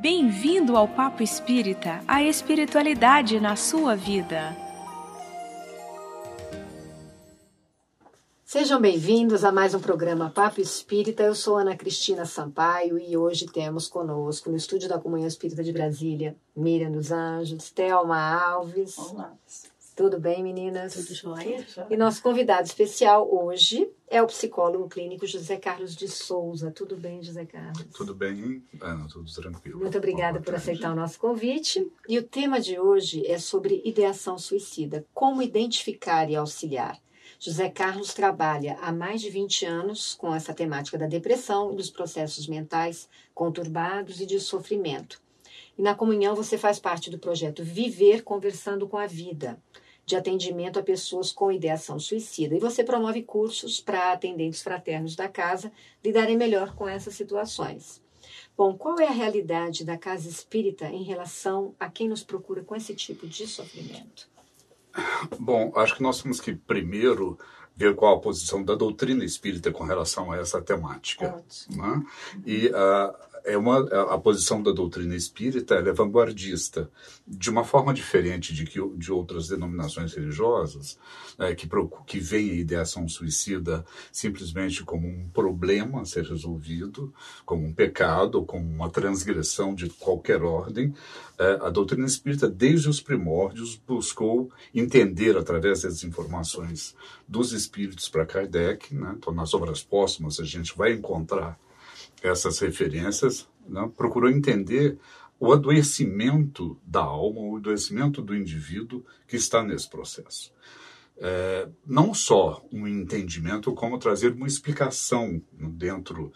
Bem-vindo ao Papo Espírita, a espiritualidade na sua vida. Sejam bem-vindos a mais um programa Papo Espírita. Eu sou Ana Cristina Sampaio e hoje temos conosco no estúdio da Comunhão Espírita de Brasília, Miriam dos Anjos, Thelma Alves. Olá. Tudo bem, meninas? Tudo jóia? E nosso convidado especial hoje é o psicólogo clínico José Carlos de Souza. Tudo bem, José Carlos? Tudo bem, Ana, tudo tranquilo. Muito obrigada por aceitar o nosso convite. E o tema de hoje é sobre ideação suicida. Como identificar e auxiliar? José Carlos trabalha há mais de 20 anos com essa temática da depressão e dos processos mentais conturbados e de sofrimento. E na Comunhão você faz parte do projeto Viver Conversando com a Vida, de atendimento a pessoas com ideação suicida. E você promove cursos para atendentes fraternos da casa lidarem melhor com essas situações. Bom, qual é a realidade da casa espírita em relação a quem nos procura com esse tipo de sofrimento? Bom, acho que nós temos que primeiro ver qual a posição da doutrina espírita com relação a essa temática. Né? E a posição da doutrina espírita ela é vanguardista, de uma forma diferente de outras denominações religiosas, que veem a ideação suicida simplesmente como um problema a ser resolvido, como um pecado, como uma transgressão de qualquer ordem. A doutrina espírita, desde os primórdios, buscou entender, através das informações dos espíritos para Kardec, né? Então, nas obras póstumas, a gente vai encontrar essas referências, né? Procurou entender o adoecimento da alma, o adoecimento do indivíduo que está nesse processo. Não só um entendimento, como trazer uma explicação dentro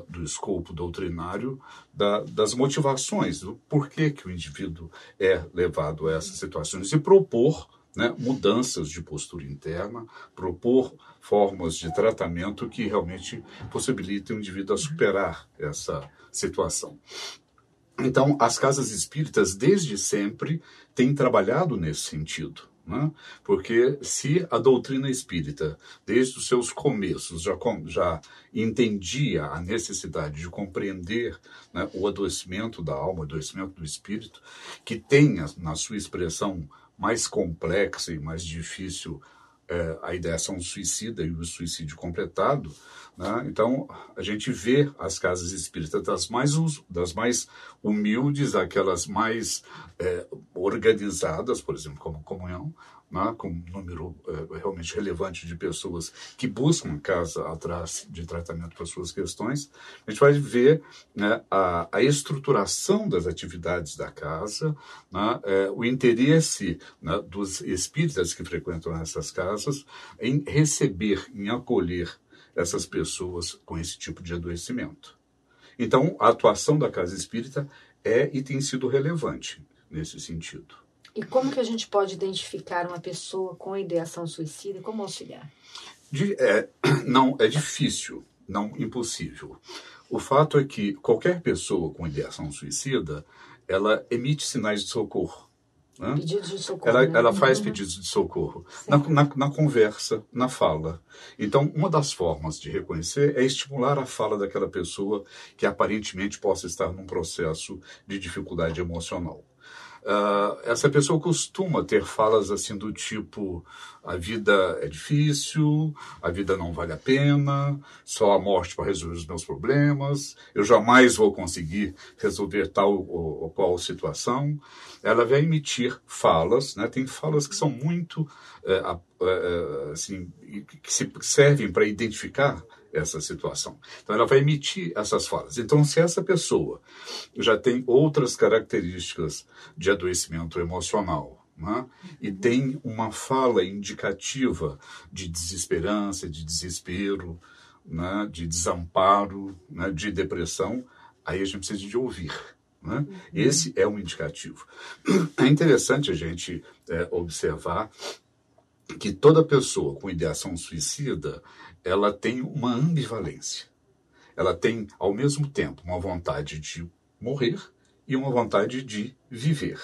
do escopo doutrinário das motivações, do porquê que o indivíduo é levado a essas situações e propor, né, mudanças de postura interna, propor formas de tratamento que realmente possibilitem o indivíduo a superar essa situação. Então, as casas espíritas, desde sempre, têm trabalhado nesse sentido. Né? Porque se a doutrina espírita, desde os seus começos, já entendia a necessidade de compreender, né, o adoecimento da alma, o adoecimento do espírito, que tem na sua expressão mais complexa e mais difícil a ideação suicida e o suicídio completado, né? Então a gente vê as casas espíritas das mais humildes, aquelas mais organizadas, por exemplo, como Comunhão, né? Com um número realmente relevante de pessoas que buscam casa atrás de tratamento para suas questões. A gente vai ver, né, a estruturação das atividades da casa, né, o interesse, né, dos espíritas que frequentam essas casas em receber, em acolher essas pessoas com esse tipo de adoecimento. Então, a atuação da casa espírita e tem sido relevante nesse sentido. E como que a gente pode identificar uma pessoa com ideação suicida e como auxiliar? Não, é difícil, não impossível. O fato é que qualquer pessoa com ideação suicida, ela emite sinais de socorro. Né? Pedidos de socorro. Ela faz pedidos de socorro na conversa, na fala. Então, uma das formas de reconhecer é estimular a fala daquela pessoa que aparentemente possa estar num processo de dificuldade emocional. Essa pessoa costuma ter falas assim do tipo: a vida é difícil, a vida não vale a pena, só a morte para resolver os meus problemas, eu jamais vou conseguir resolver tal ou qual situação. Ela vai emitir falas, né? Tem falas que são muito assim, que servem para identificar essa situação. Então, ela vai emitir essas falas. Então, se essa pessoa já tem outras características de adoecimento emocional, né, e tem uma fala indicativa de desesperança, de desespero, né, de desamparo, né, de depressão, aí a gente precisa de ouvir. Né? Esse é um indicativo. É interessante a gente observar que toda pessoa com ideação suicida, ela tem uma ambivalência. Ela tem, ao mesmo tempo, uma vontade de morrer e uma vontade de viver.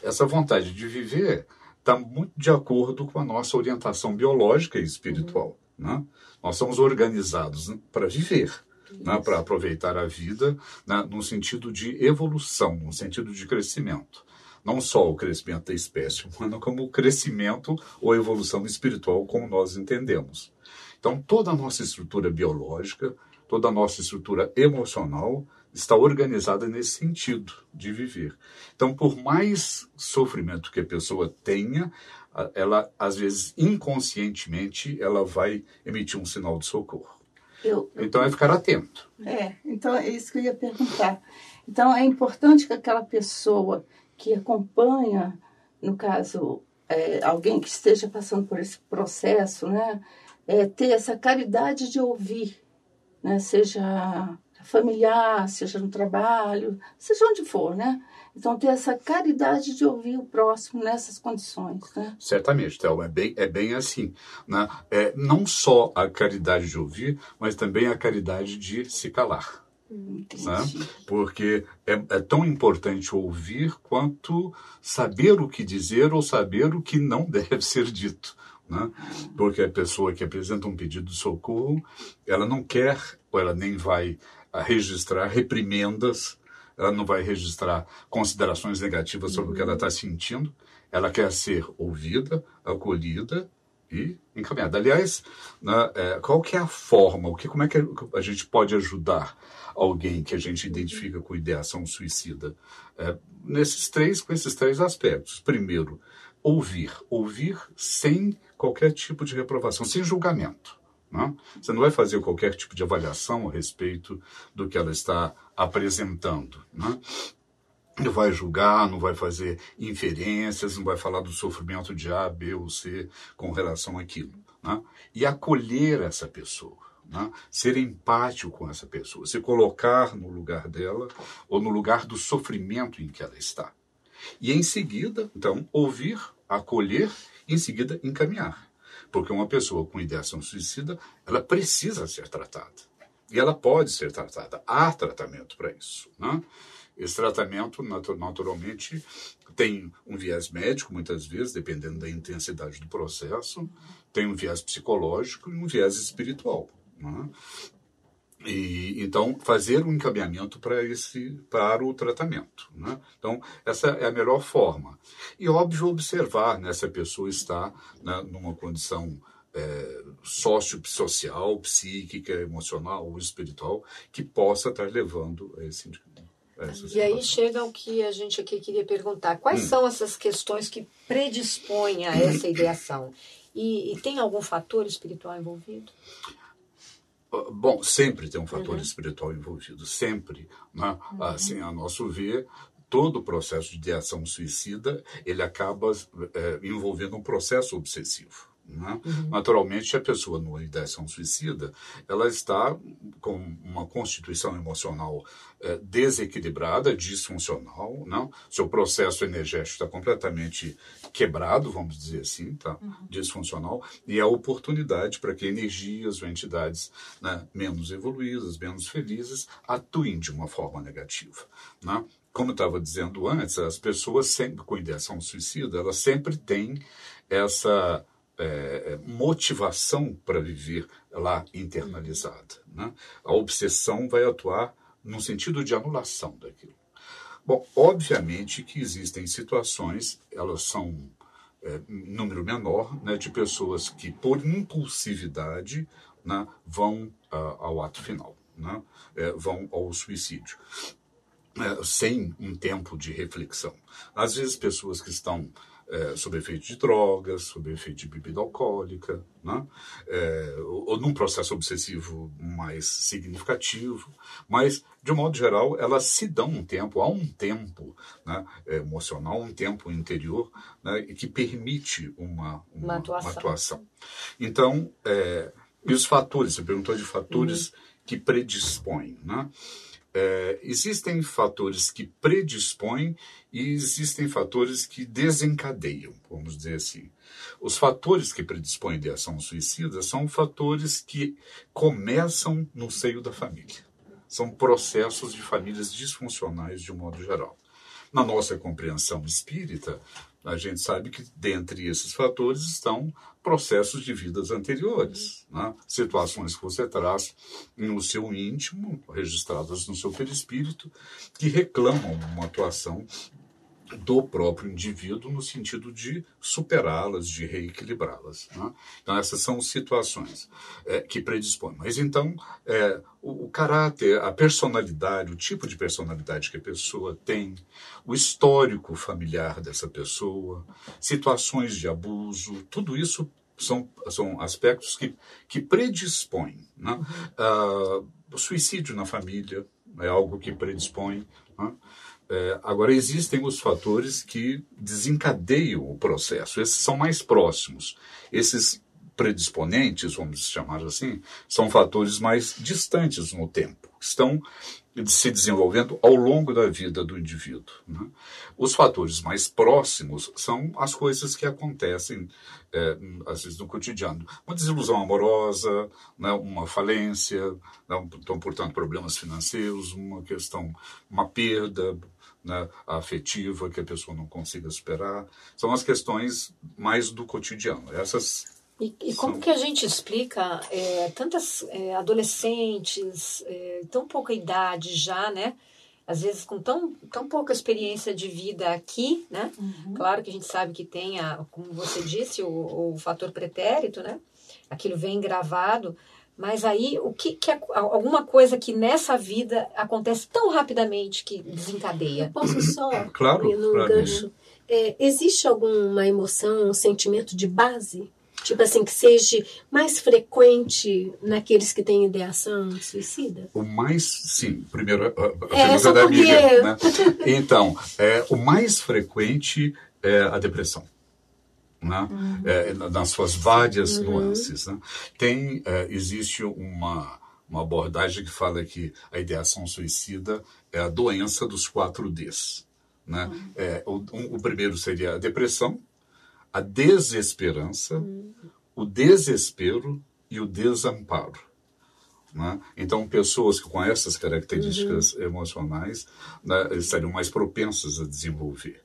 Essa vontade de viver está muito de acordo com a nossa orientação biológica e espiritual. Né? Nós somos organizados para viver. né, para aproveitar a vida, né, num sentido de evolução, num sentido de crescimento. Não só o crescimento da espécie humana, como o crescimento ou evolução espiritual, como nós entendemos. Então, toda a nossa estrutura biológica, toda a nossa estrutura emocional está organizada nesse sentido de viver. Então, por mais sofrimento que a pessoa tenha, ela, às vezes, inconscientemente, ela vai emitir um sinal de socorro. Então, é ficar atento. Então é isso que eu ia perguntar. Então, é importante que aquela pessoa que acompanha, no caso, alguém que esteja passando por esse processo, né, ter essa caridade de ouvir, né, seja familiar, seja no trabalho, seja onde for, né? Então, ter essa caridade de ouvir o próximo nessas condições, né? Certamente, Thelma, é bem assim, né? Não só a caridade de ouvir, mas também a caridade de se calar. Né? Porque é tão importante ouvir quanto saber o que dizer ou saber o que não deve ser dito. Né? Porque a pessoa que apresenta um pedido de socorro, ela não quer, ou ela nem vai registrar reprimendas, ela não vai registrar considerações negativas sobre o que ela está sentindo, ela quer ser ouvida, acolhida e encaminhada. Aliás, né, qual que é a forma, como é que a gente pode ajudar alguém que a gente identifica com ideação suicida? Com esses três aspectos. Primeiro, ouvir sem qualquer tipo de reprovação, sem julgamento. Né? Você não vai fazer qualquer tipo de avaliação a respeito do que ela está apresentando. Né? Não vai julgar, não vai fazer inferências, não vai falar do sofrimento de A, B ou C com relação àquilo. Né? E acolher essa pessoa. Né? Ser empático com essa pessoa, se colocar no lugar dela ou no lugar do sofrimento em que ela está. E em seguida, então, ouvir, acolher, e em seguida encaminhar. Porque uma pessoa com ideação suicida, ela precisa ser tratada. E ela pode ser tratada. Há tratamento para isso. Né? Esse tratamento, naturalmente, tem um viés médico, muitas vezes, dependendo da intensidade do processo. Tem um viés psicológico e um viés espiritual. Né? E, então, fazer um encaminhamento para o tratamento. Né? Então, essa é a melhor forma. E, óbvio, observar, né, se a pessoa está, né, numa condição social, psíquica, emocional ou espiritual, que possa estar levando a esse E aí chega o que a gente aqui queria perguntar. Quais são essas questões que predispõem a essa ideação? E tem algum fator espiritual envolvido? Bom, sempre tem um fator espiritual envolvido, sempre. Né? Assim, a nosso ver, todo o processo de ideação suicida, ele acaba envolvendo um processo obsessivo. Né? Naturalmente, a pessoa numa ideação suicida, ela está com uma constituição emocional desequilibrada, disfuncional, não? Seu processo energético está completamente quebrado, vamos dizer assim, tá? Disfuncional, e é a oportunidade para que energias ou entidades, né, menos evoluídas, menos felizes, atuem de uma forma negativa. Né? Como eu estava dizendo antes, as pessoas sempre com ideação suicida, elas sempre têm essa motivação para viver lá internalizada. Né? A obsessão vai atuar no sentido de anulação daquilo. Bom, obviamente que existem situações, elas são número menor, né, de pessoas que, por impulsividade, né, vão ao ato final, né, vão ao suicídio, sem um tempo de reflexão. Às vezes, pessoas que estão sob efeito de drogas, sob efeito de bebida alcoólica, né? Ou num processo obsessivo mais significativo, mas, de um modo geral, elas se dão um tempo, há um tempo, né, emocional, um tempo interior, né, que permite uma atuação. Então, e os fatores, você perguntou de fatores que predispõem, né? Existem fatores que predispõem e existem fatores que desencadeiam, vamos dizer assim. Os fatores que predispõem à ideação suicida são fatores que começam no seio da família. São processos de famílias disfuncionais de um modo geral. Na nossa compreensão espírita, a gente sabe que dentre esses fatores estão processos de vidas anteriores, né? Situações que você traz no seu íntimo, registradas no seu perispírito, que reclamam uma atuação do próprio indivíduo no sentido de superá-las, de reequilibrá-las, né? Então, essas são situações que predispõem. Mas, então, o caráter, a personalidade, o tipo de personalidade que a pessoa tem, o histórico familiar dessa pessoa, situações de abuso, tudo isso são aspectos que predispõem, né? O suicídio na família é algo que predispõe, né? Agora, existem os fatores que desencadeiam o processo. Esses são mais próximos. Esses predisponentes, vamos chamar assim, são fatores mais distantes no tempo. Estão se desenvolvendo ao longo da vida do indivíduo, né? Os fatores mais próximos são as coisas que acontecem, às vezes, no cotidiano. Uma desilusão amorosa, né? Uma falência, né? Então, portanto, problemas financeiros, uma perda, né, afetiva que a pessoa não consiga superar. São as questões mais do cotidiano. Essas E como que a gente explica tantas adolescentes, tão pouca idade já, né? Às vezes com tão pouca experiência de vida aqui, né? Uhum. Claro que a gente sabe que tem, como você disse, o fator pretérito, né? Aquilo vem gravado. Mas aí, o que alguma coisa que nessa vida acontece tão rapidamente que desencadeia? Eu posso só claro, ir num gancho? Existe alguma emoção, um sentimento de base? Tipo assim, que seja mais frequente naqueles que têm ideação suicida? O mais, sim, primeiro, a pergunta da amiga, né? Então, o mais frequente é a depressão, né? Nas suas várias nuances, né? Existe uma abordagem que fala que a ideação suicida é a doença dos 4Ds, né? O primeiro seria a depressão, a desesperança, o desespero e o desamparo, né? Então, pessoas que com essas características emocionais, né, estariam mais propensas a desenvolver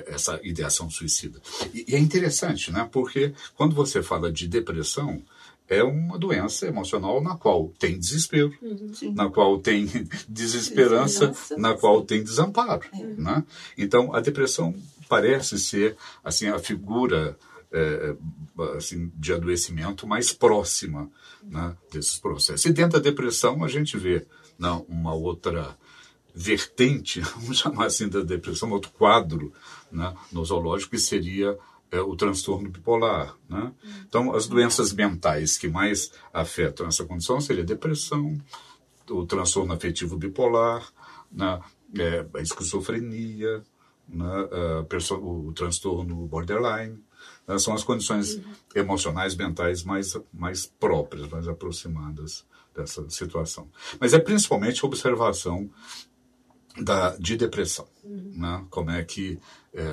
essa ideação suicida. E é interessante, né? Porque quando você fala de depressão, é uma doença emocional na qual tem desespero, na qual tem desesperança, na qual tem desamparo, né? Então, a depressão parece ser assim, a figura assim, de adoecimento mais próxima, né, desses processos. E dentro da depressão a gente vê, não, uma outra vertente, vamos chamar assim, da depressão, outro quadro, né, nosológico, que seria o transtorno bipolar, né? Então, as doenças mentais que mais afetam essa condição seria a depressão, o transtorno afetivo bipolar, né, a esquizofrenia, né, o transtorno borderline, né, são as condições emocionais, mentais mais próprias, mais aproximadas dessa situação. Mas é principalmente a observação de depressão, né? Como é que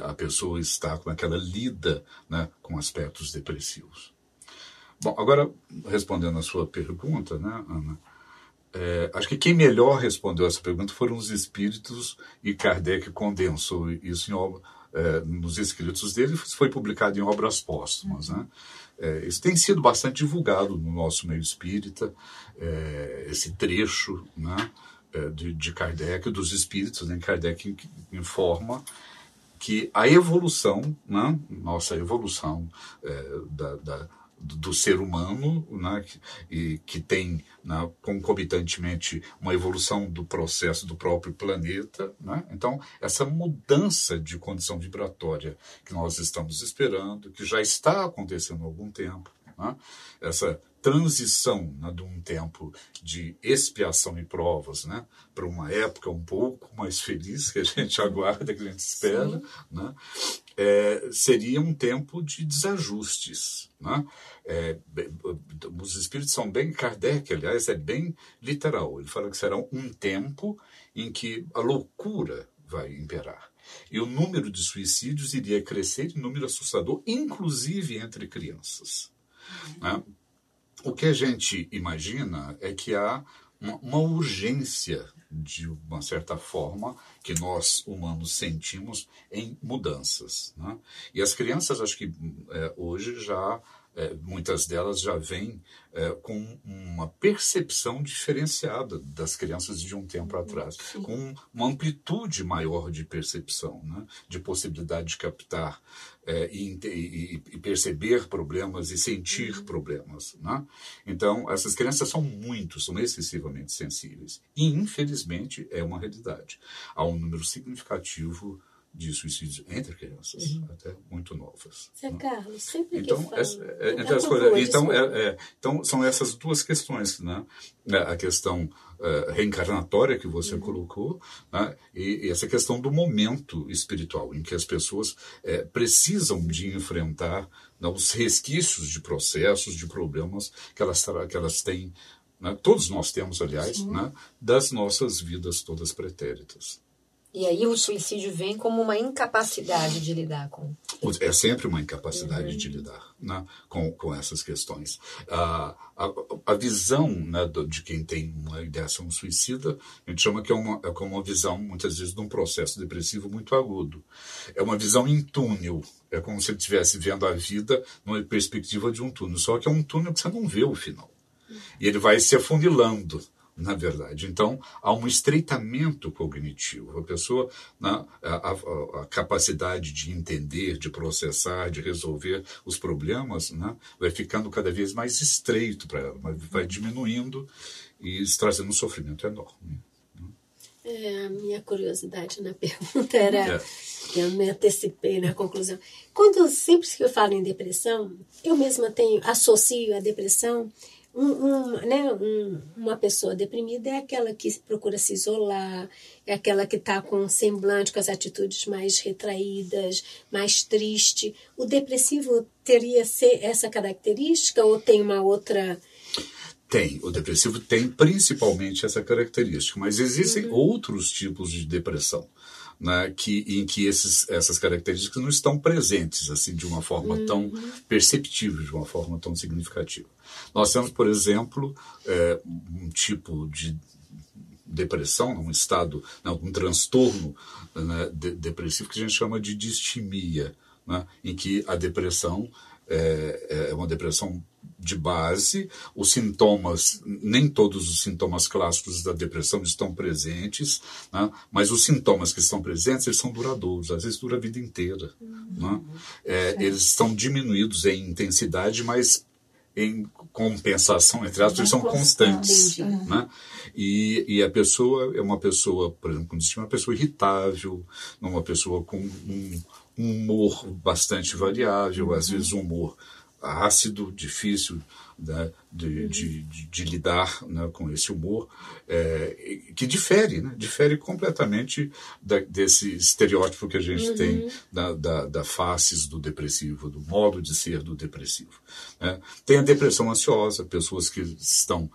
a pessoa está, como é que ela lida, né, com aspectos depressivos. Bom, agora, respondendo a sua pergunta, né, Ana, acho que quem melhor respondeu essa pergunta foram os espíritos, e Kardec condensou isso nos escritos dele, foi publicado em obras póstumas, né? Isso tem sido bastante divulgado no nosso meio espírita, esse trecho, né, de Kardec, dos espíritos, né? Kardec informa que a evolução, né, nossa evolução do ser humano, né, que tem, né, concomitantemente uma evolução do processo do próprio planeta, né? Então, essa mudança de condição vibratória que nós estamos esperando, que já está acontecendo há algum tempo, né? Essa transição, né, de um tempo de expiação e provas, né, para uma época um pouco mais feliz que a gente aguarda, que a gente espera, né, seria um tempo de desajustes, né? Os espíritos são bem, Kardec, aliás, é bem literal. Ele fala que será um tempo em que a loucura vai imperar. E o número de suicídios iria crescer em número assustador, inclusive entre crianças, né? O que a gente imagina é que há uma urgência, de uma certa forma, que nós humanos sentimos em mudanças, né? E as crianças, acho que hoje já, muitas delas já vêm com uma percepção diferenciada das crianças de um tempo atrás, com uma amplitude maior de percepção, né? De possibilidade de captar e perceber problemas e sentir problemas, né? Então, essas crianças são excessivamente sensíveis. E, infelizmente, é uma realidade. Há um número significativo de suicídios entre crianças, até muito novas. Zé Carlos, sempre então, que fala... Então, são essas duas questões, né? A questão reencarnatória que você colocou, né? E essa questão do momento espiritual, em que as pessoas precisam de enfrentar, né, os resquícios de processos, de problemas que elas têm, né? Todos nós temos, aliás, né? Das nossas vidas todas pretéritas. E aí o suicídio vem como uma incapacidade de lidar com... É sempre uma incapacidade de lidar, né, com essas questões. A visão, né, de quem tem uma ideação suicida, a gente chama que é uma visão, muitas vezes, de um processo depressivo muito agudo. É uma visão em túnel. É como se ele estivesse vendo a vida numa perspectiva de um túnel. Só que é um túnel que você não vê o final. E ele vai se afunilando, na verdade. Então, há um estreitamento cognitivo. A pessoa, né, a capacidade de entender, de processar, de resolver os problemas, né, vai ficando cada vez mais estreito para ela, vai diminuindo e trazendo um sofrimento enorme. A minha curiosidade na pergunta era... Eu me antecipei na conclusão. Sempre que eu falo em depressão, eu mesma associo a depressão... Uma pessoa deprimida é aquela que procura se isolar, é aquela que está com um semblante, com as atitudes mais retraídas, mais triste. O depressivo teria essa característica ou tem uma outra... O depressivo tem principalmente essa característica, mas existem outros tipos de depressão, né, em que essas características não estão presentes assim de uma forma tão perceptível, de uma forma tão significativa. Nós temos, por exemplo, um tipo de depressão, um estado, um transtorno, né, depressivo que a gente chama de distimia, né, em que a depressão é uma depressão de base, os sintomas, nem todos os sintomas clássicos da depressão estão presentes, né? Mas os sintomas que estão presentes, eles são duradouros, às vezes dura a vida inteira. Né? Eles estão diminuídos em intensidade, mas em compensação, entre aspas, eles são constantes. Né? E a pessoa é uma pessoa, por exemplo, uma pessoa irritável, uma pessoa com um humor bastante variável, às vezes um humor ácido, difícil, né, de lidar, né, com esse humor, que difere completamente desse estereótipo que a gente tem da faces do depressivo, do modo de ser do depressivo. Né? Tem a depressão ansiosa, pessoas que são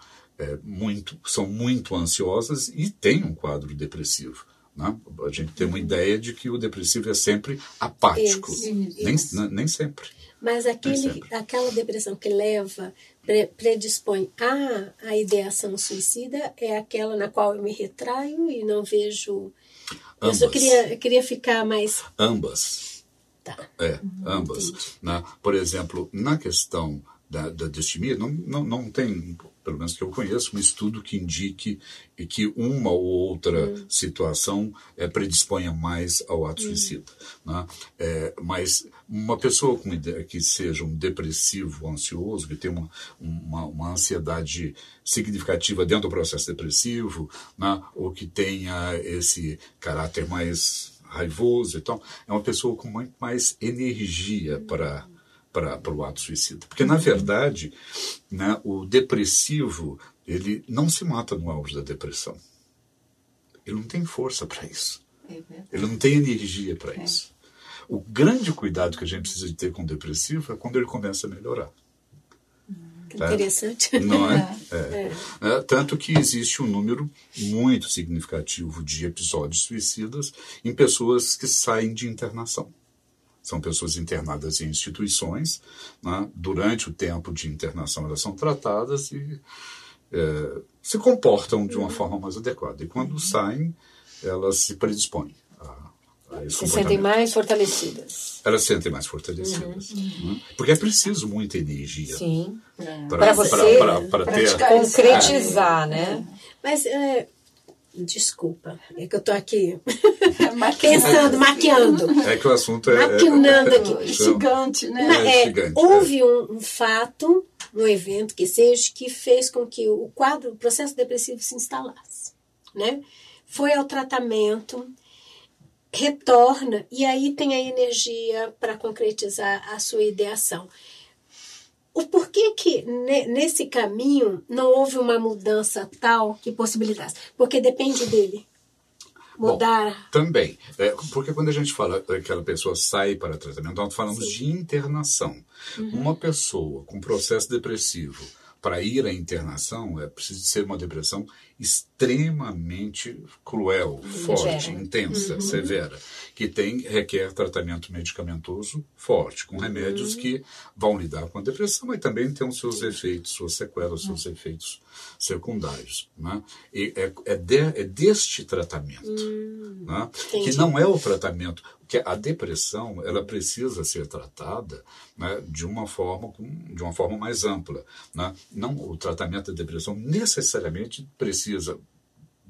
muito ansiosas e têm um quadro depressivo. Né? A gente tem uma ideia de que o depressivo é sempre apático. Nem sempre. Mas aquela depressão que predispõe à ideação suicida é aquela na qual eu me retraio e não vejo... Ambas. Eu queria ficar mais... Ambas. Tá. Ambas. Né? Por exemplo, na questão da distimia, não tem, pelo menos que eu conheço, um estudo que indique que uma ou outra situação predisponha mais ao ato suicida. Né? Mas uma pessoa que seja um depressivo ansioso, que tenha uma ansiedade significativa dentro do processo depressivo, né? Ou que tenha esse caráter mais raivoso e tal, é uma pessoa com muito mais energia para o ato suicida. Porque, na verdade, né, o depressivo, ele não se mata no auge da depressão. Ele não tem força para isso. Ele não tem energia para isso. O grande cuidado que a gente precisa de ter com o depressivo é quando ele começa a melhorar. Interessante. Não é? Tanto que existe um número muito significativo de episódios suicidas em pessoas que saem de internação. São pessoas internadas em instituições, né? Durante o tempo de internação elas são tratadas se comportam de uma forma mais adequada. E quando saem, elas se predispõem a esse se sentem mais fortalecidas. Elas se sentem mais fortalecidas. Porque é preciso muita energia. Sim. Para você ter... concretizar, né? Mas, desculpa, é que eu estou aqui pensando, maquiando. É que o assunto maquinando aqui. Gigante, né? Gigante, houve um fato, um evento que seja, que fez com que o processo depressivo se instalasse, né? Foi ao tratamento, retorna, e aí tem a energia para concretizar a sua ideação. O porquê que nesse caminho não houve uma mudança tal que possibilitasse? Porque depende dele. Mudar. Bom, também. Porque quando a gente fala que aquela pessoa sai para tratamento, nós falamos de internação. Uma pessoa com processo depressivo para ir à internação, precisa ser uma depressão extremamente cruel, forte, intensa, severa, que requer tratamento medicamentoso forte, com remédios que vão lidar com a depressão, mas também tem os seus efeitos, suas sequelas, seus efeitos secundários. Né? E é deste tratamento, né? Que não é o tratamento, porque a depressão ela precisa ser tratada, né, de uma forma mais ampla. Né? Não, o tratamento da depressão necessariamente precisa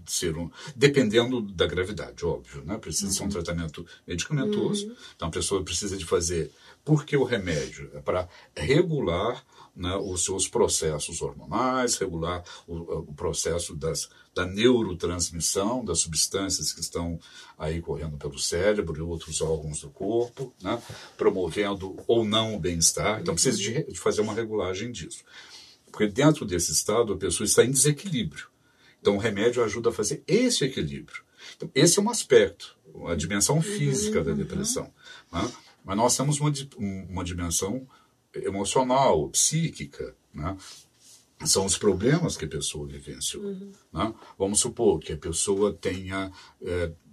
ser dependendo da gravidade, óbvio, né? Precisa ser um tratamento medicamentoso. Então a pessoa precisa de fazer, porque o remédio é para regular, né, os seus processos hormonais, regular o processo da neurotransmissão das substâncias que estão aí correndo pelo cérebro e outros órgãos do corpo, né, promovendo ou não o bem-estar. Então precisa de fazer uma regulagem disso. Porque dentro desse estado a pessoa está em desequilíbrio. Então o remédio ajuda a fazer esse equilíbrio. Então, esse é um aspecto, a dimensão física da depressão. Né? Mas nós temos uma dimensão emocional, psíquica, né? São os problemas que a pessoa vivenciou. Né? Vamos supor que a pessoa tenha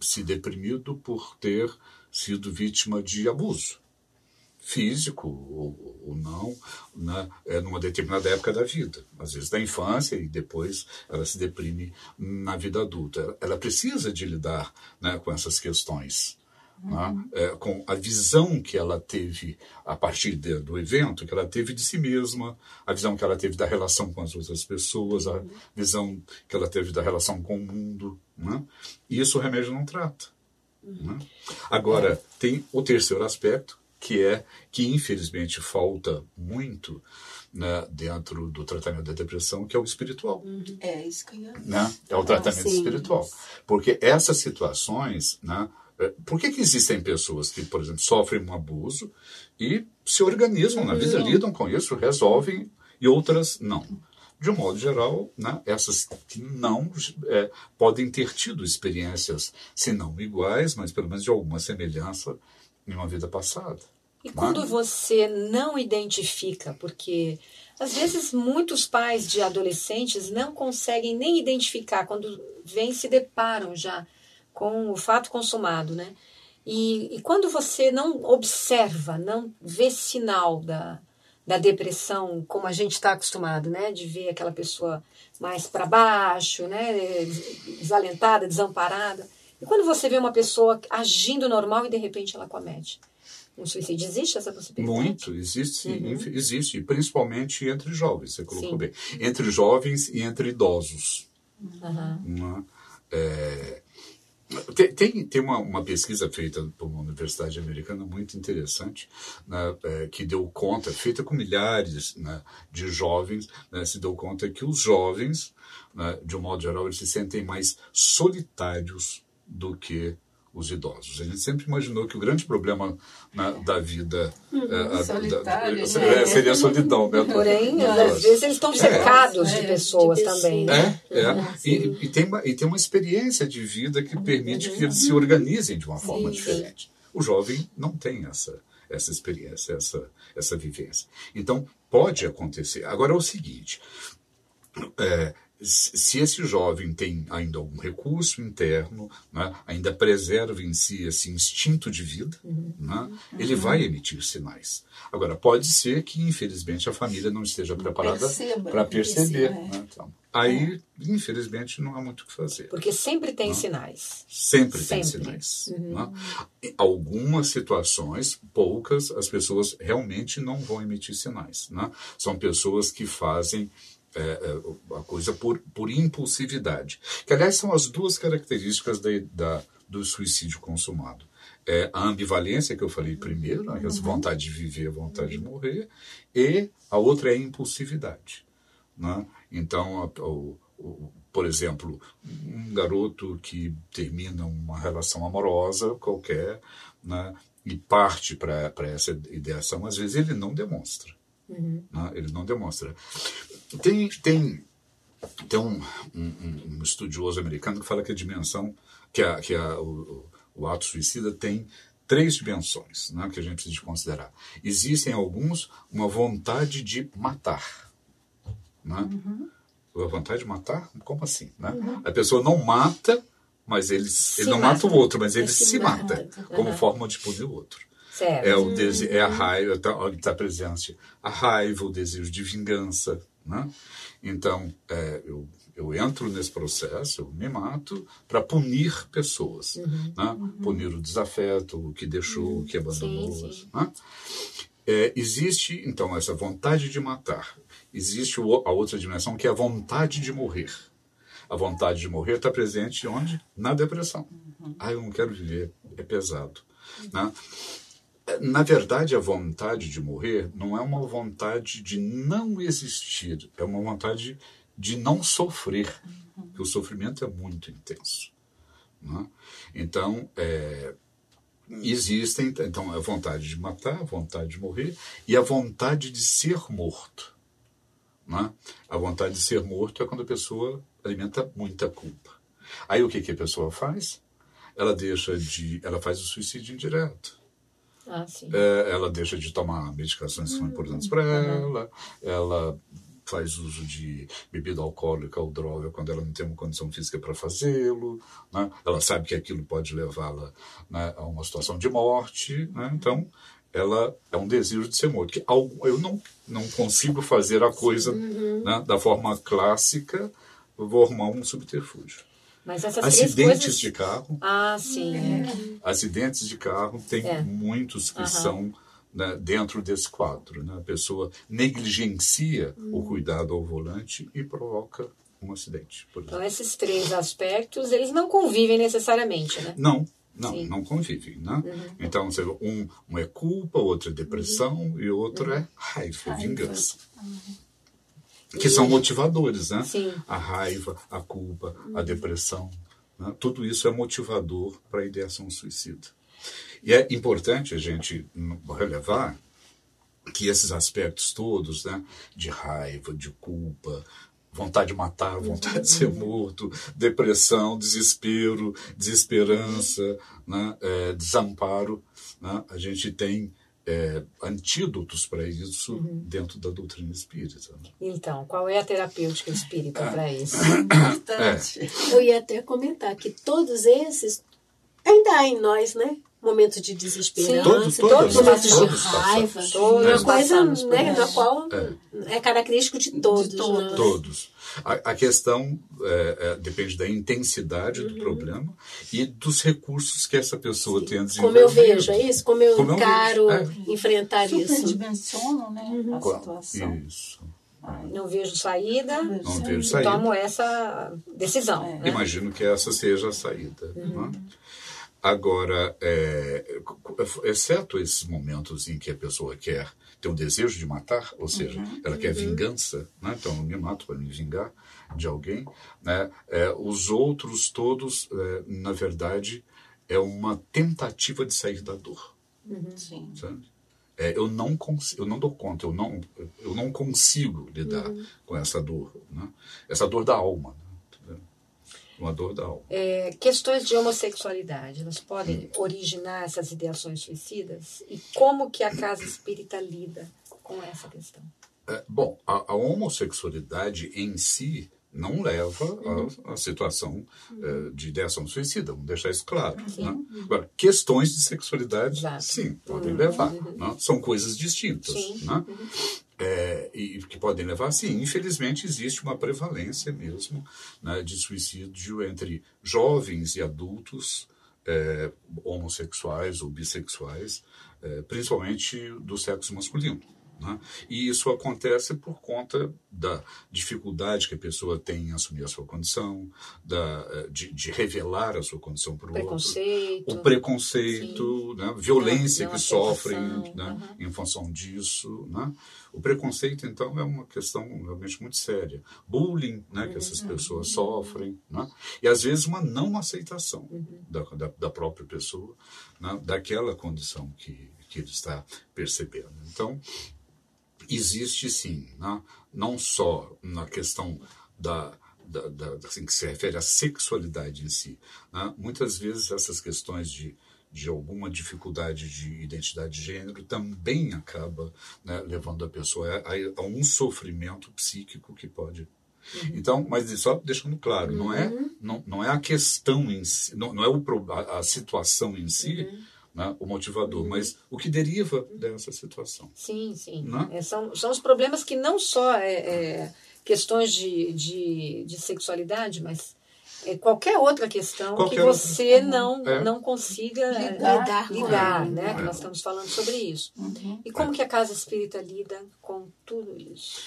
se deprimido por ter sido vítima de abuso físico ou não, né? Numa determinada época da vida, às vezes da infância, e depois ela se deprime na vida adulta. Ela precisa de lidar, né, com essas questões. Né? Com a visão que ela teve a partir do evento, que ela teve de si mesma, a visão que ela teve da relação com as outras pessoas, a visão que ela teve da relação com o mundo. Né? E isso o remédio não trata. Né? Agora, tem o terceiro aspecto, que infelizmente falta muito, né, dentro do tratamento da depressão, que é o espiritual. É isso que eu ia dizer. Né? É o tratamento espiritual. Porque essas situações... Né, por que existem pessoas que, por exemplo, sofrem um abuso e se organizam na vida, lidam com isso, resolvem, e outras não? De um modo geral, né, essas que não podem ter tido experiências, se não iguais, mas pelo menos de alguma semelhança em uma vida passada. E quando você não identifica, porque às vezes muitos pais de adolescentes não conseguem nem identificar, quando se deparam já com o fato consumado, né? E quando você não observa, não vê sinal da depressão, como a gente está acostumado, né? De ver aquela pessoa mais para baixo, né? Desalentada, desamparada. E quando você vê uma pessoa agindo normal e de repente ela comete um suicídio, existe essa possibilidade? Muito, existe, existe, principalmente entre jovens, você colocou bem. Entre jovens e entre idosos. Tem uma pesquisa feita por uma universidade americana muito interessante, né, que deu conta, feita com milhares, né, de jovens, né, se deu conta que os jovens, né, de um modo geral, eles se sentem mais solitários do que os idosos. A gente sempre imaginou que o grande problema, né, da vida seria a solidão. Né, porém, às vezes eles estão cercados de pessoas também. Né? E tem uma experiência de vida que permite que eles se organizem de uma forma diferente. O jovem não tem essa experiência, essa vivência. Então, pode acontecer. Agora é o seguinte... se esse jovem tem ainda algum recurso interno, né, ainda preserva em si esse instinto de vida, né, ele vai emitir sinais. Agora, pode ser que, infelizmente, a família não esteja preparada para perceber. Né, então. Aí, infelizmente, não há muito o que fazer. Porque sempre tem sinais. Sempre tem sinais. Né? Em algumas situações, poucas, as pessoas realmente não vão emitir sinais. Né? São pessoas que fazem a coisa por impulsividade. Que, aliás, são as duas características do suicídio consumado. A ambivalência, que eu falei primeiro, a vontade de viver, a vontade de morrer, e a outra é a impulsividade. Né? Então, por exemplo, um garoto que termina uma relação amorosa qualquer, né, e parte para essa ideação, às vezes ele não demonstra. Né? Ele não demonstra. Tem um estudioso americano que fala que a dimensão, o ato suicida tem 3 dimensões, né, que a gente precisa considerar. Existem alguns uma vontade de matar. Né? A vontade de matar? Como assim? Né? A pessoa não mata, mas ele não mata o outro, mas ele se mata como forma de punir o outro. Certo. É a raiva, está presente a raiva, o desejo de vingança. Né? Então, eu entro nesse processo, eu me mato para punir pessoas. Né? Punir o desafeto, o que deixou, o que abandonou. Sim. Né? Existe, então, essa vontade de matar. Existe a outra dimensão, que é a vontade de morrer. A vontade de morrer está presente onde? Na depressão. Eu não quero viver, é pesado. Né? Na verdade, a vontade de morrer não é uma vontade de não existir, é uma vontade de não sofrer, porque o sofrimento é muito intenso. Né? Então, existem então, a vontade de matar, a vontade de morrer e a vontade de ser morto. Né? A vontade de ser morto é quando a pessoa alimenta muita culpa. Aí o que a pessoa faz? Ela faz o suicídio indireto. Sim. Ela deixa de tomar medicações que são importantes para ela faz uso de bebida alcoólica ou droga quando ela não tem uma condição física para fazê-lo, né? Ela sabe que aquilo pode levá-la, né, a uma situação de morte, né? Então ela é um desejo de ser morto. Que eu não consigo fazer a coisa, né, da forma clássica, eu vou arrumar um subterfúgio. Mas essas acidentes de carro. Sim. Acidentes de carro tem muitos que são, né, dentro desse quadro. Né? A pessoa negligencia o cuidado ao volante e provoca um acidente. Então, esses 3 aspectos, eles não convivem necessariamente, né? Não convivem. Né? Então, um é culpa, outro é depressão e outro é raiva, vingança. Que são motivadores, né? Sim. A raiva, a culpa, a depressão. Né? Tudo isso é motivador para a ideação suicida. E é importante a gente relevar que esses aspectos todos, né, de raiva, de culpa, vontade de matar, vontade de ser morto, depressão, desespero, desesperança, né, desamparo, né, a gente tem antídotos para isso dentro da doutrina espírita. Né? Então, qual é a terapêutica espírita para isso? Importante. Eu ia até comentar que todos esses ainda há em nós, né? Momentos de desesperança, todos momentos de raiva, uma coisa, né, na qual é característico de todos. Todos. A questão depende da intensidade do problema e dos recursos que essa pessoa tem a desenvolver. Como eu vejo, é isso? Como eu encaro enfrentar isso. Superdimensionam, né, a situação. Isso. Não vejo saída, Não vejo saída. Tomo essa decisão. Né? Imagino que essa seja a saída. Né? Agora, exceto esses momentos em que a pessoa quer ter um desejo de matar, ou seja, ela quer vingança, né? Então eu me mato para me vingar de alguém, né? Os outros todos, na verdade, é uma tentativa de sair da dor. Sim. Sabe? Eu não dou conta, eu não consigo lidar com essa dor, né? Essa dor da alma, né? Uma dor da alma. Questões de homossexualidade, elas podem originar essas ideações suicidas? E como que a casa espírita lida com essa questão? Bom, a homossexualidade em si não leva à situação de ideação suicida. Vamos deixar isso claro. Né? Agora, questões de sexualidade, sim, podem levar. Né? São coisas distintas. Né? E que podem levar, sim. Infelizmente, existe uma prevalência mesmo, né, de suicídio entre jovens e adultos homossexuais ou bissexuais, principalmente do sexo masculino. Né? E isso acontece por conta da dificuldade que a pessoa tem em assumir a sua condição, de revelar a sua condição para o outro. O preconceito, né? Violência que sofrem, né? Em função disso. Né? O preconceito, então, é uma questão realmente muito séria. Bullying, né? Que essas pessoas sofrem. Né? E, às vezes, uma não aceitação da própria pessoa, né? Daquela condição que ele está percebendo. Então, existe sim, né? Não só na questão assim, que se refere à sexualidade em si. Né? Muitas vezes essas questões de alguma dificuldade de identidade de gênero também acaba, né, levando a pessoa a um sofrimento psíquico que pode... Então, mas só deixando claro, não é a questão em si, não é a situação em si, né, o motivador, mas o que deriva dessa situação. Sim. Né? São os problemas que não só questões de sexualidade, mas qualquer outra questão que você não consiga lidar, né? Que nós estamos falando sobre isso. E como que a Casa Espírita lida com tudo isso?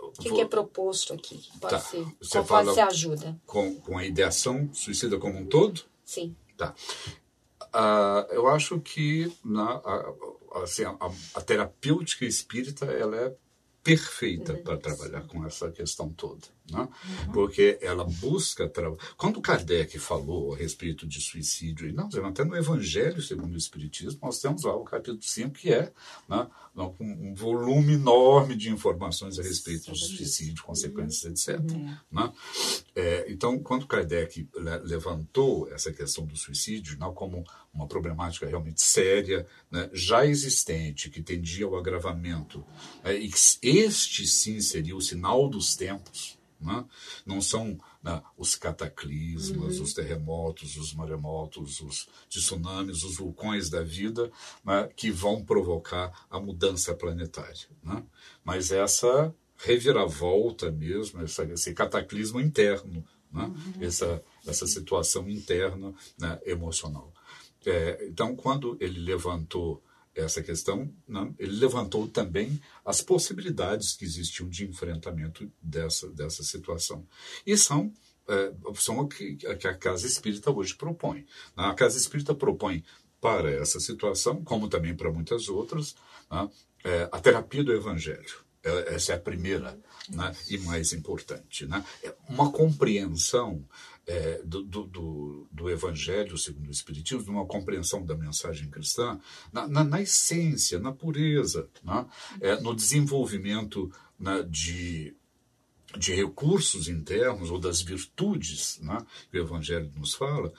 O que é proposto aqui? Qual pode ser a ajuda? Com a ideação suicida como um todo? Sim. Tá. Eu acho que a terapêutica espírita ela é perfeita para trabalhar com essa questão toda. Né? Porque ela busca... Quando Kardec falou a respeito de suicídio, até no Evangelho segundo o Espiritismo, nós temos lá o capítulo 5, que é, né, um volume enorme de informações a respeito do suicídio, consequências, etc. Né? Então, quando Kardec levantou essa questão do suicídio, não, como uma problemática realmente séria, né, já existente, que tendia ao agravamento, e que este sim seria o sinal dos tempos, né? Não são, né, os cataclismas, os terremotos, os maremotos, os tsunamis, os vulcões da vida, né, que vão provocar a mudança planetária. Né? Mas essa reviravolta mesmo, esse cataclismo interno, né? Essa situação interna, né, emocional. Então, quando ele levantou essa questão, né, ele levantou também as possibilidades que existiam de enfrentamento dessa situação. E são o que a Casa Espírita hoje propõe. A Casa Espírita propõe para essa situação, como também para muitas outras, né, a terapia do Evangelho. Essa é a primeira, né, e mais importante. Né? Uma compreensão do Evangelho segundo o Espiritismo, uma compreensão da mensagem cristã na essência, na pureza, né? No desenvolvimento, né, de recursos internos ou das virtudes, né, que o Evangelho nos fala,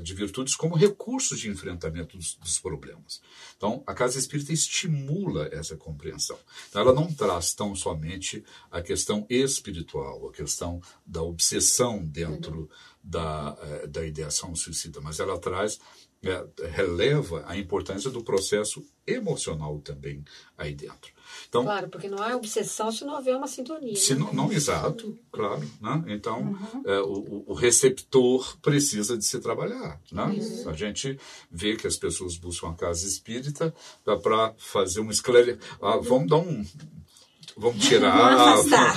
de virtudes como recursos de enfrentamento dos problemas. Então, a Casa Espírita estimula essa compreensão. Então, ela não traz tão somente a questão espiritual, a questão da obsessão dentro da ideação suicida, mas ela traz, releva a importância do processo emocional também aí dentro. Então, claro, porque não há obsessão se não houver uma sintonia. Exato, claro. Né? Então, o receptor precisa de se trabalhar. Né? A gente vê que as pessoas buscam a Casa Espírita para fazer um esclarecimento. Vamos tirar,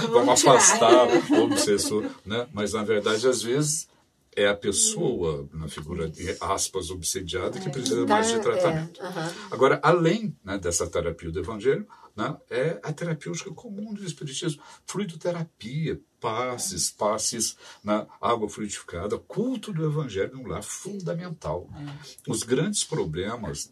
vamos afastar o obsessor. Né? Mas, na verdade, às vezes... é a pessoa, na figura de aspas obsediada, que precisa mais de tratamento. Agora, além, né, dessa terapia do Evangelho, né, é a terapêutica comum do Espiritismo. Fluidoterapia, passes, né, água fluidificada, culto do Evangelho no lar, fundamental. Os grandes problemas,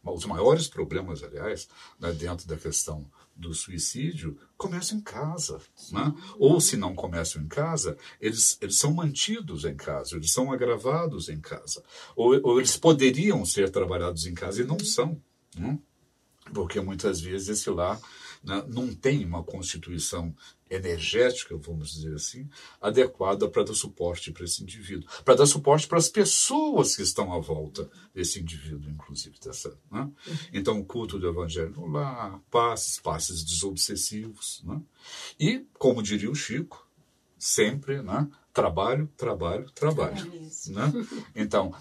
os maiores problemas, aliás, né, dentro da questão do suicídio, começam em casa. Né? Ou, se não começam em casa, eles são mantidos em casa, eles são agravados em casa. Ou eles poderiam ser trabalhados em casa e não são. Né? porque muitas vezes esse lar, né, não tem uma constituição energética, vamos dizer assim, adequada para dar suporte para esse indivíduo, para dar suporte para as pessoas que estão à volta desse indivíduo, inclusive. Né? Então, o culto do evangelho no lar, passes desobsessivos. Né? E, como diria o Chico, sempre, né? Trabalho. Né? Então,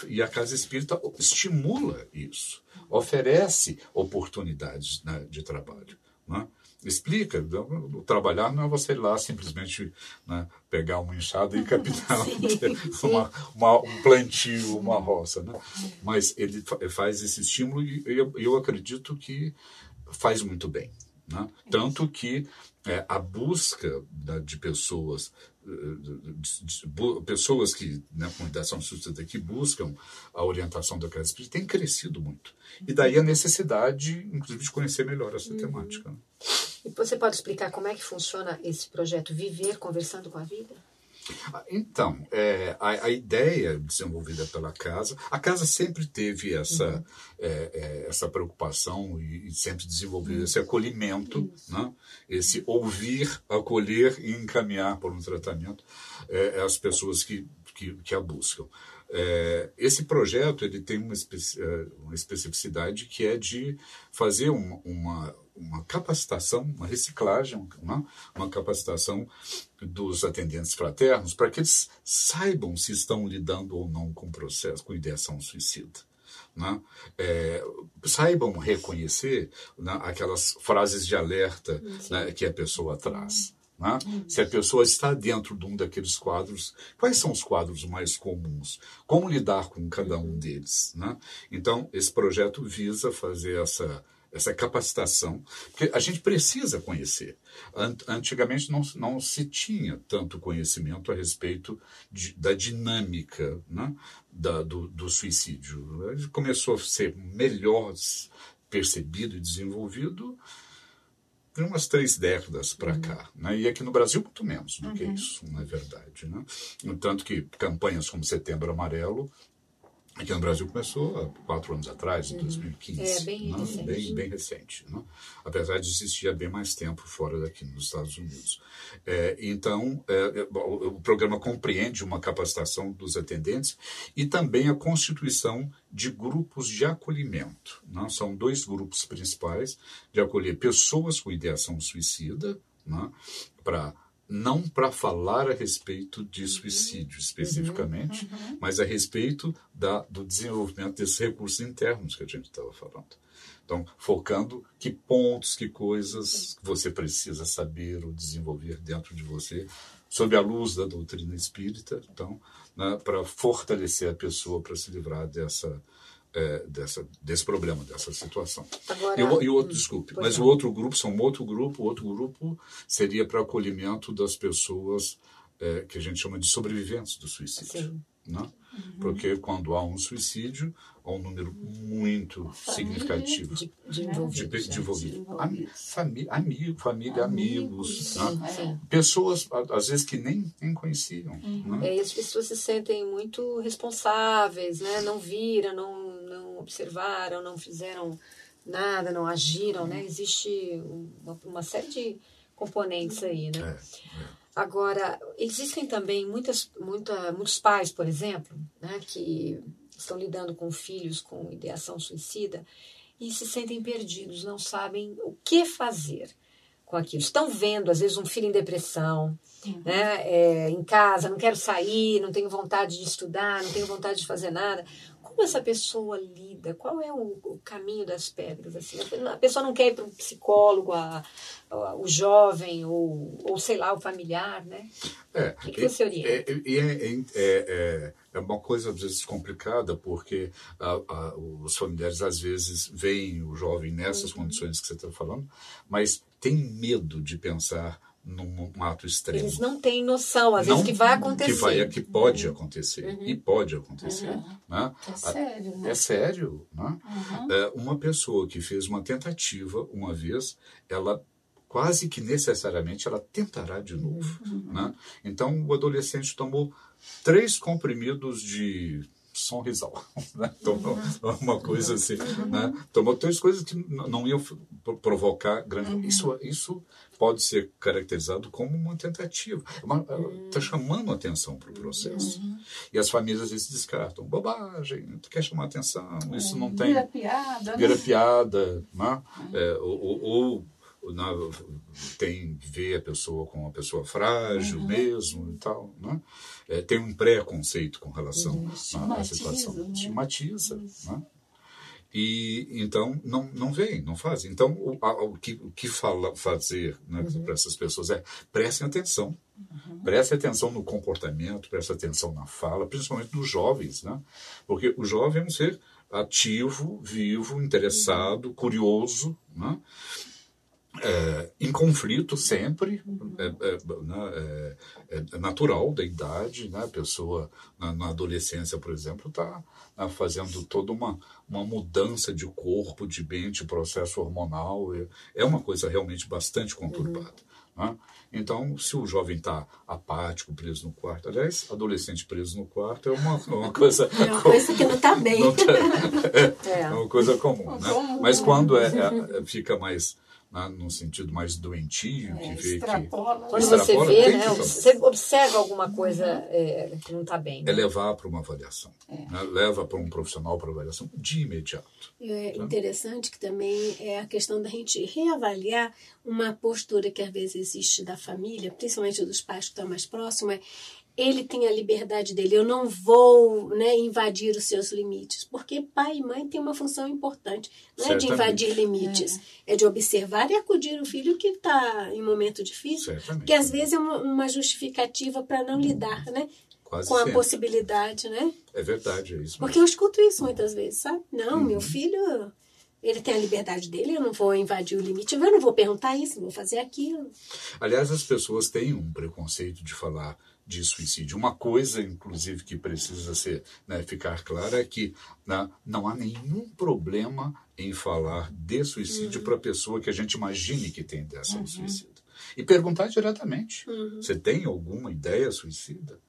e a Casa Espírita estimula isso, oferece oportunidades, né, de trabalho. Né? Explica, o trabalhar não é você ir lá simplesmente, né, pegar uma enxada e capinar um plantio, uma roça. Né? Mas ele faz esse estímulo e eu acredito que faz muito bem. Né? Tanto que a busca, né, de pessoas que, né, com ideação suicida, que buscam a orientação da Casa Espírita tem crescido muito. E daí a necessidade, inclusive, de conhecer melhor essa temática. Né? E você pode explicar como é que funciona esse projeto Viver Conversando com a Vida? Então, a ideia desenvolvida pela Casa, a Casa sempre teve essa preocupação e sempre desenvolveu esse acolhimento, né? Esse ouvir, acolher e encaminhar por um tratamento as pessoas que a buscam. Esse projeto ele tem uma especificidade que é de fazer uma capacitação, uma reciclagem, uma capacitação dos atendentes fraternos para que eles saibam se estão lidando ou não com o processo, com ideação suicida. Né? Saibam reconhecer, né, aquelas frases de alerta, né, que a pessoa traz. Né? Se a pessoa está dentro de um daqueles quadros, quais são os quadros mais comuns? Como lidar com cada um deles? Né? Então, esse projeto visa fazer essa capacitação, porque a gente precisa conhecer. Antigamente não se tinha tanto conhecimento a respeito da dinâmica, né, do suicídio. Ele começou a ser melhor percebido e desenvolvido de umas 3 décadas para cá. Né? E aqui no Brasil, muito menos do que isso, na verdade. Né? No tanto que campanhas como Setembro Amarelo, aqui no Brasil começou há 4 anos atrás, em 2015. Bem recente. Bem recente. Né? Apesar de existir há bem mais tempo fora daqui, nos Estados Unidos. Então, o programa compreende uma capacitação dos atendentes e também a constituição de grupos de acolhimento. Né? São 2 grupos principais de acolher pessoas com ideação suicida, né? Não para falar a respeito de suicídio especificamente, mas a respeito do desenvolvimento desses recursos internos que a gente estava falando. Então, focando que pontos, que coisas você precisa saber ou desenvolver dentro de você, sob a luz da doutrina espírita, então, né, para fortalecer a pessoa para se livrar desse problema, dessa situação. Agora, Desculpe, mas o outro grupo seria para acolhimento das pessoas que a gente chama de sobreviventes do suicídio. Né? Porque quando há um suicídio, há um número muito significativo de envolvidos. Família, amigos. Né? Pessoas, às vezes, que nem conheciam. Né? E as pessoas se sentem muito responsáveis, né? Não viram, não observaram, não fizeram nada, não agiram. Né? Existe uma série de componentes aí. Né? Agora, existem também muitos pais, por exemplo, né, que estão lidando com filhos com ideação suicida e se sentem perdidos, não sabem o que fazer com aquilo. Estão vendo, às vezes, um filho em depressão, né, em casa, não quero sair, não tenho vontade de estudar, não tenho vontade de fazer nada. Como essa pessoa lida? Qual é o caminho das pedras? Assim? A pessoa não quer ir para um psicólogo, o jovem, ou sei lá, o familiar, né? O que você orienta? É uma coisa, às vezes, complicada, porque os familiares, às vezes, veem o jovem nessas condições que você está falando, mas tem medo de pensar num ato extremo. Eles não têm noção, às vezes, que vai acontecer. Que pode acontecer, e pode acontecer. Né? É sério, né? É sério. Né? Uma pessoa que fez uma tentativa uma vez, ela quase que necessariamente ela tentará de novo. Né? Então, o adolescente tomou 3 comprimidos de sonrisal, né? Tomou uma coisa assim, né? Tomou três coisas que não iam provocar grande... Isso pode ser caracterizado como uma tentativa. Está chamando atenção para o processo. E as famílias às vezes descartam. Bobagem, tu quer chamar atenção, isso não tem... Vira piada. Vira piada, né? Vê a pessoa como uma pessoa frágil mesmo e tal, né? Tem um preconceito com relação à situação. Né? Estigmatiza, né? E então não vem, não faz. Então o que fazer, né, para essas pessoas prestem atenção. Preste atenção no comportamento, preste atenção na fala, principalmente dos jovens, né? Porque o jovem é um ser ativo, vivo, interessado, curioso, né? Em conflito sempre, é natural da idade, né? A pessoa na adolescência, por exemplo, está fazendo toda uma mudança de corpo, de mente, processo hormonal, é uma coisa realmente bastante conturbada. Né? Então, se o jovem está apático, preso no quarto, aliás, adolescente preso no quarto é uma coisa... É uma coisa que não está bem. É uma coisa comum, né? Mas quando fica mais... num sentido mais doentio, que vê extrapola. Quando você vê, né, você observa alguma coisa que não está bem. Né? É levar para uma avaliação. Né? Leva para um profissional para avaliação de imediato. É interessante que também é a questão da gente reavaliar uma postura que às vezes existe da família, principalmente dos pais que estão mais próximos, ele tem a liberdade dele, eu não vou, né, invadir os seus limites, porque pai e mãe têm uma função importante, não é de invadir limites, é de observar e acudir o filho que está em momento difícil, que às vezes é uma justificativa para não lidar, né, com a possibilidade, né? É verdade, é isso mesmo. Porque eu escuto isso muitas vezes, sabe? Não, meu filho... Ele tem a liberdade dele, eu não vou invadir o limite, eu não vou perguntar isso, não vou fazer aquilo. Aliás, as pessoas têm um preconceito de falar de suicídio. Uma coisa, inclusive, que precisa ficar clara é que não há nenhum problema em falar de suicídio para a pessoa que a gente imagine que tem ideação suicida. E perguntar diretamente. Você tem alguma ideia suicida?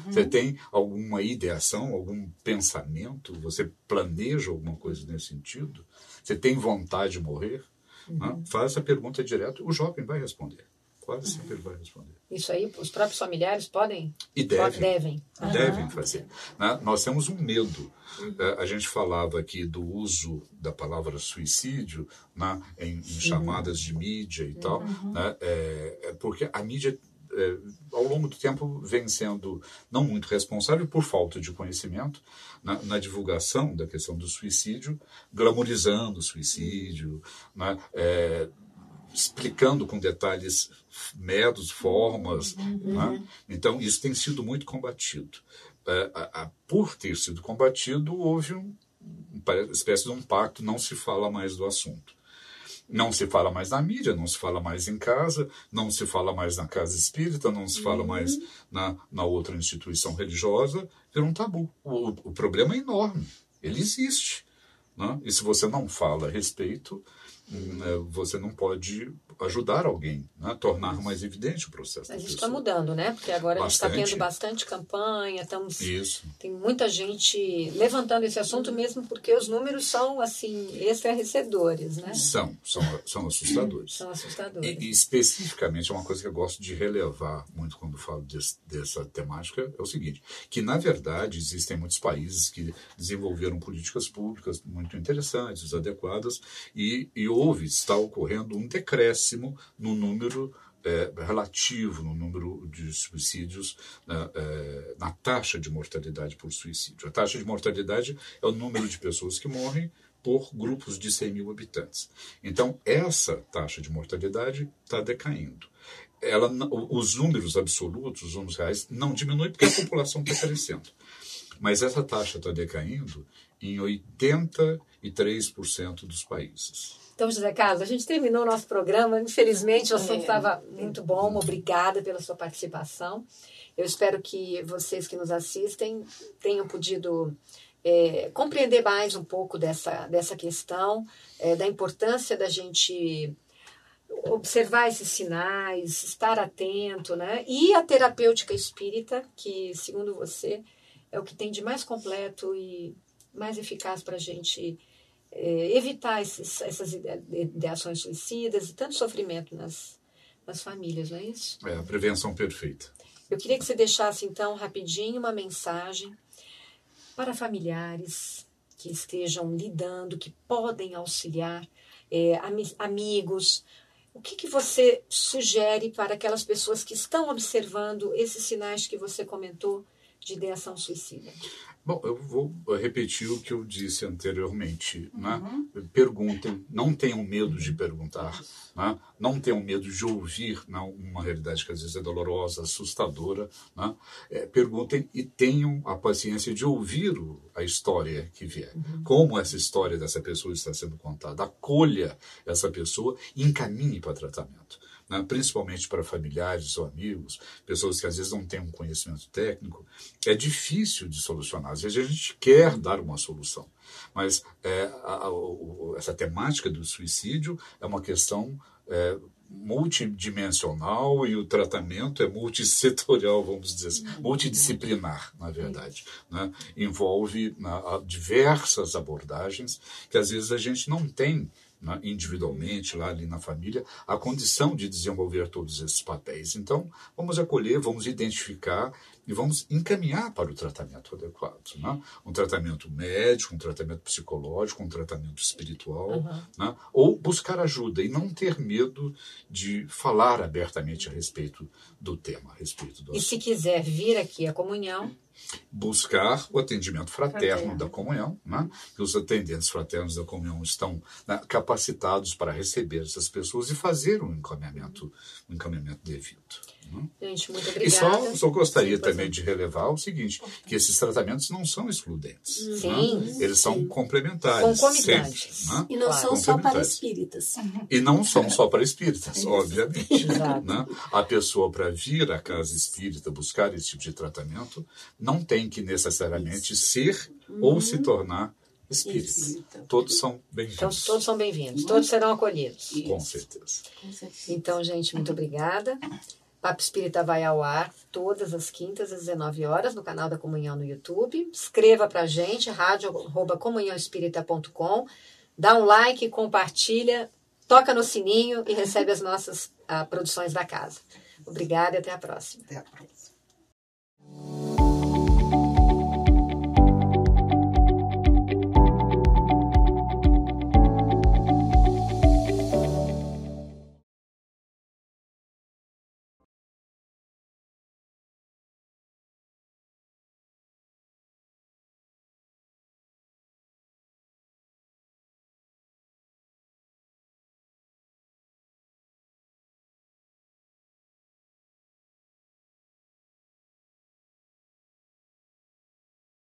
Você tem alguma ideação, algum pensamento? Você planeja alguma coisa nesse sentido? Você tem vontade de morrer? Faz essa pergunta direto, o jovem vai responder. Quase sempre ele vai responder. Isso aí, os próprios familiares podem? E devem. Devem fazer. Nós temos um medo. A gente falava aqui do uso da palavra suicídio em chamadas de mídia e tal, porque a mídia, ao longo do tempo, vem sendo não muito responsável por falta de conhecimento na divulgação da questão do suicídio, glamorizando o suicídio, explicando com detalhes, métodos, formas. Então, isso tem sido muito combatido. Por ter sido combatido, houve uma espécie de um pacto, não se fala mais do assunto. Não se fala mais na mídia, não se fala mais em casa, não se fala mais na casa espírita, não se fala mais na outra instituição religiosa, virou um tabu. O problema é enorme, ele existe. E se você não fala a respeito, você não pode ajudar alguém, tornar mais evidente o processo. Mas isso está mudando, né? Porque agora a gente está tendo bastante campanha, tem muita gente levantando esse assunto mesmo porque os números são, assim, estarrecedores, né? São assustadores. São assustadores. E especificamente, uma coisa que eu gosto de relevar muito quando falo dessa temática é o seguinte, que na verdade existem muitos países que desenvolveram políticas públicas muito interessantes, adequadas, e está ocorrendo um decréscimo no número relativo, no número de suicídios, na taxa de mortalidade por suicídio. A taxa de mortalidade é o número de pessoas que morrem por grupos de 100 mil habitantes. Então, essa taxa de mortalidade está decaindo. Os números absolutos, os números reais, não diminuem porque a população está crescendo. Mas essa taxa está decaindo em 83% dos países. Então, José Carlos, a gente terminou o nosso programa. Infelizmente, o assunto estava muito bom. Obrigada pela sua participação. Eu espero que vocês que nos assistem tenham podido compreender mais um pouco dessa questão, da importância da gente observar esses sinais, estar atento, né? E a terapêutica espírita, que, segundo você, é o que tem de mais completo e mais eficaz para a gente evitar essas ideações suicidas e tanto sofrimento nas famílias, não é isso? É a prevenção perfeita. Eu queria que você deixasse, então, rapidinho uma mensagem para familiares que estejam lidando, que podem auxiliar, amigos. O que você sugere para aquelas pessoas que estão observando esses sinais que você comentou de ideação suicida? Bom, eu vou repetir o que eu disse anteriormente. Né? Perguntem, não tenham medo de perguntar, né? Não tenham medo de ouvir, não, uma realidade que às vezes é dolorosa, assustadora. Né? Perguntem e tenham a paciência de ouvir a história que vier. Como essa história dessa pessoa está sendo contada. Acolha essa pessoa e encaminhe para tratamento. Né, principalmente para familiares ou amigos, pessoas que às vezes não têm um conhecimento técnico, é difícil de solucionar. Às vezes a gente quer dar uma solução, mas essa temática do suicídio é uma questão multidimensional e o tratamento é multissetorial, vamos dizer assim, multidisciplinar, na verdade. Né? Envolve diversas abordagens que às vezes a gente não tem, né, individualmente, lá ali na família, a condição de desenvolver todos esses papéis. Então, vamos acolher, vamos identificar e vamos encaminhar para o tratamento adequado. Né? Um tratamento médico, um tratamento psicológico, um tratamento espiritual, né? Ou buscar ajuda e não ter medo de falar abertamente a respeito do tema, a respeito do assunto. E se quiser vir aqui à comunhão, buscar o atendimento fraterno da comunhão, né? Que os atendentes fraternos da comunhão estão, né, capacitados para receber essas pessoas e fazer um encaminhamento devido. Né? Gente, muito obrigada. E só gostaria também de relevar o seguinte, que esses tratamentos não são excludentes. Sim, né? Eles são complementares. Concomitantes. Sempre, né? E não são só para espíritas. E não são só para espíritas, obviamente. Né? A pessoa, para vir à casa espírita buscar esse tipo de tratamento, não tem que necessariamente ser ou se tornar espírita. Todos são bem-vindos. Então, todos são bem-vindos, todos serão acolhidos. Com certeza. Então, gente, muito obrigada. Papo Espírita vai ao ar todas as quintas às 19 horas no canal da Comunhão no YouTube. Escreva pra gente, radio@comunhãoespírita.com. Dá um like, compartilha, toca no sininho e recebe as nossas produções da casa. Obrigada e até a próxima. Até a próxima.